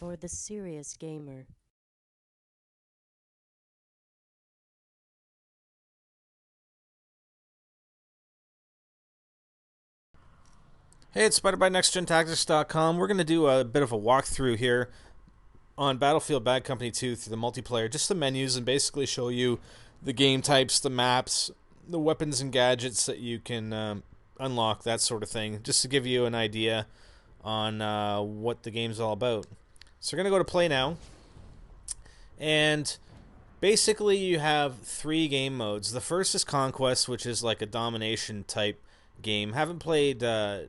for the serious gamer. Hey, it's Spider by NextGenTactics.com. We're going to do a bit of a walkthrough here on Battlefield Bad Company 2 through the multiplayer, just the menus, and basically show you the game types, the maps, the weapons and gadgets that you can unlock, that sort of thing, just to give you an idea on what the game's all about. So we're going to go to play now, and basically you have three game modes. The first is Conquest, which is like a domination type game. Haven't played I've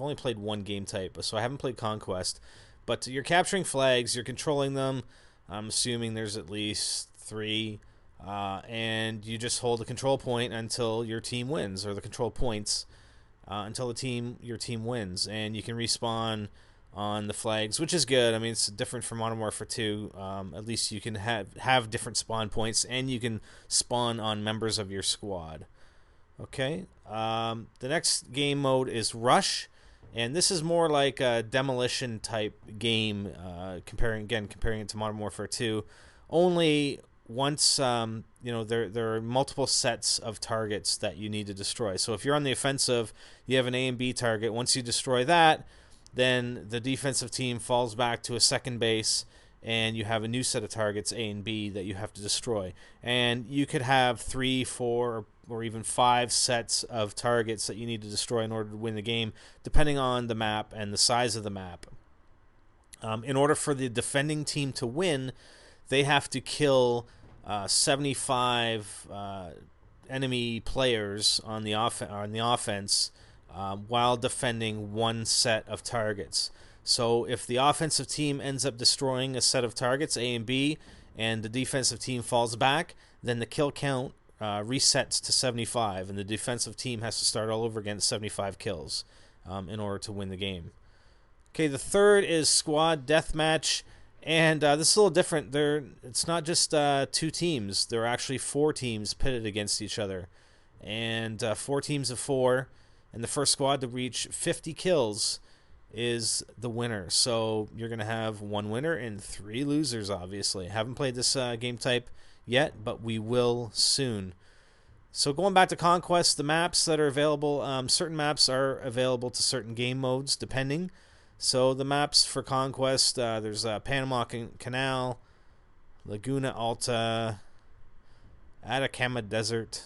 only played one game type, so I haven't played Conquest. But you're capturing flags, you're controlling them. I'm assuming there's at least three, and you just hold the control point until your team wins, or the control points until your team wins, and you can respawn on the flags, which is good. I mean, it's different from Modern Warfare 2. At least you can have different spawn points, and you can spawn on members of your squad. Okay. The next game mode is Rush, and this is more like a demolition type game. Comparing it to Modern Warfare 2, only once there are multiple sets of targets that you need to destroy. So if you're on the offensive, you have an A and B target. Once you destroy that, then the defensive team falls back to a second base, and you have a new set of targets, A and B, that you have to destroy. And you could have 3, 4, or even 5 sets of targets that you need to destroy in order to win the game, depending on the map and the size of the map. In order for the defending team to win, they have to kill 75 enemy players on the offense while defending one set of targets. So if the offensive team ends up destroying a set of targets, A and B, and the defensive team falls back, then the kill count resets to 75, and the defensive team has to start all over again at 75 kills in order to win the game. Okay, the third is Squad Deathmatch, and this is a little different. It's not just 2 teams. There are actually 4 teams pitted against each other, and 4 teams of 4, and the first squad to reach 50 kills is the winner. So you're going to have 1 winner and 3 losers, obviously. Haven't played this game type yet, but we will soon. So going back to Conquest, the maps that are available, certain maps are available to certain game modes, depending. So the maps for Conquest, there's Panama Canal, Laguna Alta, Atacama Desert,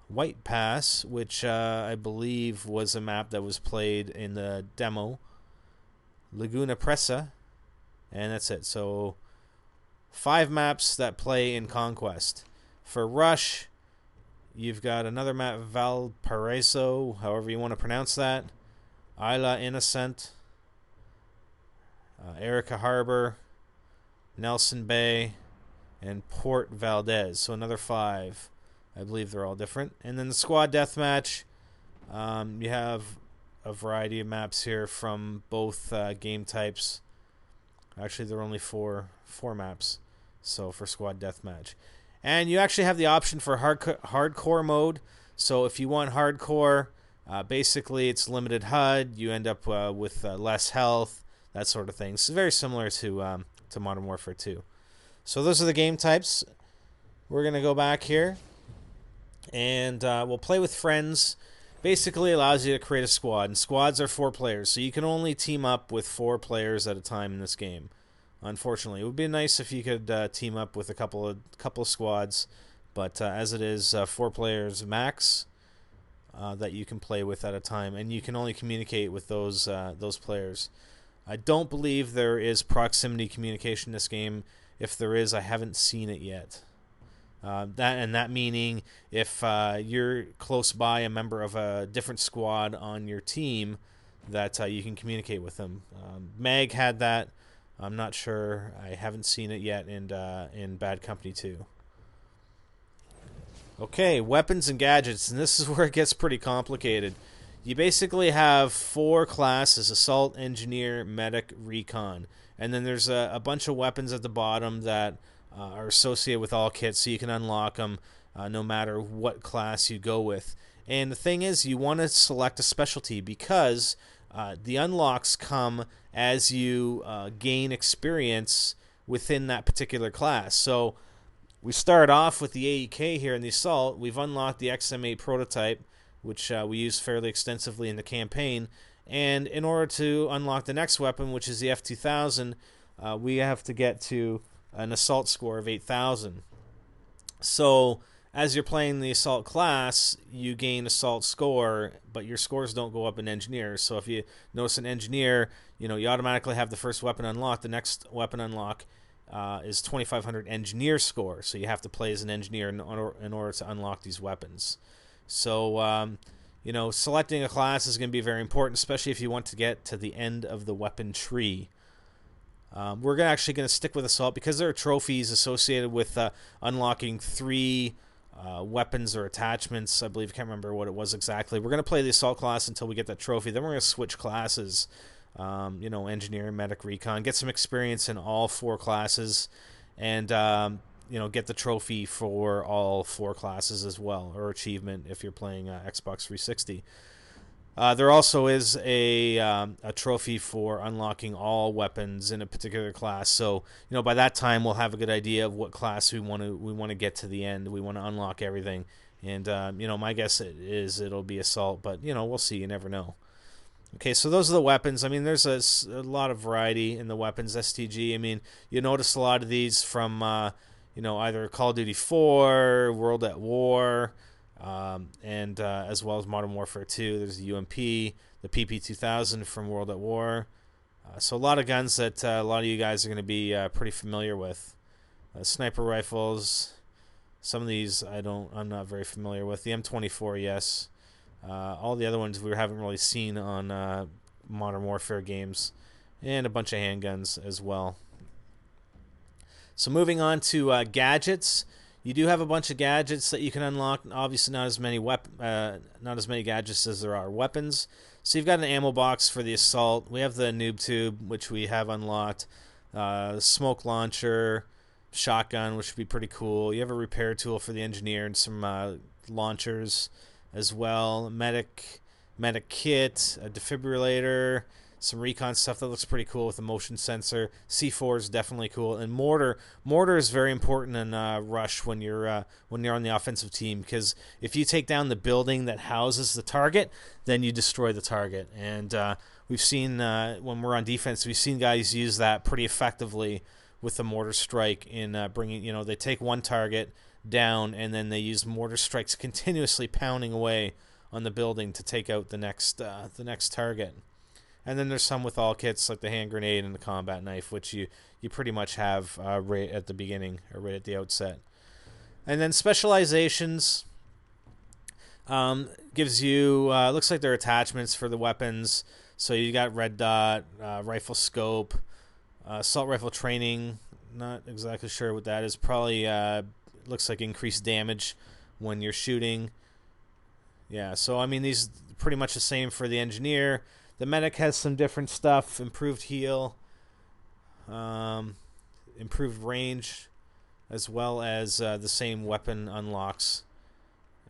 White Pass, which I believe was a map that was played in the demo, Laguna Presa, and that's it. So 5 maps that play in Conquest. For Rush, you've got another map, Valparaiso, however you want to pronounce that, Isla Innocent, Erica Harbor, Nelson Bay, and Port Valdez. So another 5. I believe they're all different. And then the Squad Deathmatch, you have a variety of maps here from both game types. Actually, there are only four maps, so for Squad Deathmatch. And you actually have the option for hardcore mode. So if you want hardcore, basically it's limited HUD. You end up with less health, that sort of thing. It's very similar to Modern Warfare 2. So those are the game types. We're going to go back here, and we'll play with friends. Basically allows you to create a squad, and squads are 4 players, so you can only team up with 4 players at a time in this game. Unfortunately, it would be nice if you could team up with a couple of squads, but as it is, 4 players max that you can play with at a time, and you can only communicate with those players. I don't believe there is proximity communication in this game. If there is, I haven't seen it yet. That meaning if you're close by a member of a different squad on your team, that you can communicate with them. Mag had that. I'm not sure. I haven't seen it yet in Bad Company 2. Okay, weapons and gadgets, and this is where it gets pretty complicated. You basically have 4 classes: Assault, Engineer, Medic, Recon. And then there's a bunch of weapons at the bottom that are associated with all kits, so you can unlock them no matter what class you go with. And the thing is, you want to select a specialty because The unlocks come as you gain experience within that particular class. So we start off with the AEK here in the Assault. We've unlocked the XM8 prototype, which we use fairly extensively in the campaign. And in order to unlock the next weapon, which is the F2000, we have to get to an Assault score of 8,000. So as you're playing the Assault class, you gain Assault score, but your scores don't go up in Engineer. So if you notice an Engineer, you automatically have the first weapon unlocked. The next weapon unlock is 2,500 Engineer score. So you have to play as an Engineer in order to unlock these weapons. So, selecting a class is going to be very important, especially if you want to get to the end of the weapon tree. We're actually going to stick with Assault because there are trophies associated with unlocking 3 weapons or attachments. I believe, I can't remember what it was exactly. We're going to play the Assault class until we get that trophy. Then we're going to switch classes, Engineer, Medic, Recon, get some experience in all 4 classes, and get the trophy for all 4 classes as well, or achievement if you're playing Xbox 360. There also is a trophy for unlocking all weapons in a particular class. So by that time we'll have a good idea of what class we want to get to the end. We want to unlock everything, and my guess is it'll be Assault, but we'll see. You never know. Okay, so those are the weapons. I mean, there's a lot of variety in the weapons. STG. I mean, you notice a lot of these from either Call of Duty 4, World at War. And as well as Modern Warfare 2. There's the UMP, the PP2000 from World at War. So a lot of guns that a lot of you guys are going to be pretty familiar with. Sniper rifles. Some of these I'm not very familiar with. The M24, yes. All the other ones we haven't really seen on Modern Warfare games. And a bunch of handguns as well. So moving on to gadgets. You do have a bunch of gadgets that you can unlock. Obviously, not as many gadgets as there are weapons. So you've got an ammo box for the Assault. We have the noob tube, which we have unlocked. Smoke launcher, shotgun, which would be pretty cool. You have a repair tool for the Engineer and some launchers as well. Medic kit, a defibrillator. Some recon stuff that looks pretty cool with a motion sensor. C4 is definitely cool, and mortar is very important in Rush when you're on the offensive team, because if you take down the building that houses the target, then you destroy the target. And we've seen when we're on defense, we've seen guys use that pretty effectively with the mortar strike in bringing. They take one target down, and then they use mortar strikes continuously pounding away on the building to take out the next target. And then there's some with all kits, like the hand grenade and the combat knife, which you pretty much have right at the beginning or right at the outset. And then Specializations gives you, looks like they're attachments for the weapons. So you got red dot, rifle scope, assault rifle training. Not exactly sure what that is. Probably looks like increased damage when you're shooting. Yeah, so I mean, these are pretty much the same for the Engineer. The Medic has some different stuff, improved heal, improved range, as well as the same weapon unlocks.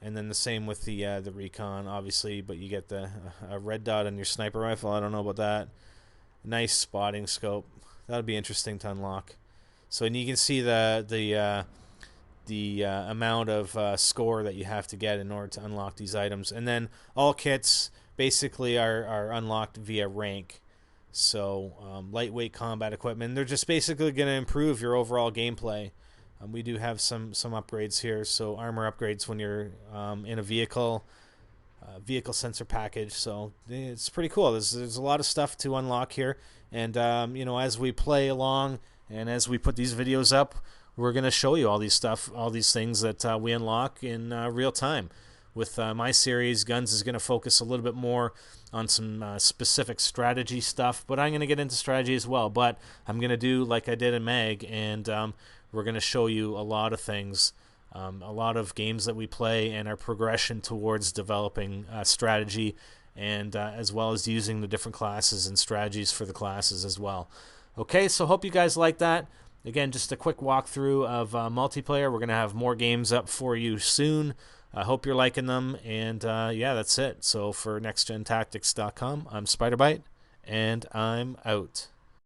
And then the same with the Recon, obviously, but you get the red dot on your sniper rifle. I don't know about that. Nice spotting scope. That would be interesting to unlock. So, and you can see the amount of score that you have to get in order to unlock these items. And then all kits basically are unlocked via rank. So lightweight combat equipment. They're just basically going to improve your overall gameplay. We do have some upgrades here. So armor upgrades when you're in a vehicle sensor package. So it's pretty cool. There's a lot of stuff to unlock here. And as we play along and as we put these videos up, we're going to show you all these things that we unlock in real time. With my series, Guns is going to focus a little bit more on some specific strategy stuff, but I'm going to get into strategy as well. But I'm going to do like I did in Mag, and we're going to show you a lot of things, a lot of games that we play, and our progression towards developing strategy, and as well as using the different classes and strategies for the classes as well. Okay, so hope you guys like that. Again, just a quick walkthrough of multiplayer. We're going to have more games up for you soon. I hope you're liking them. And yeah, that's it. So for NextGenTactics.com, I'm SpiderBite, and I'm out.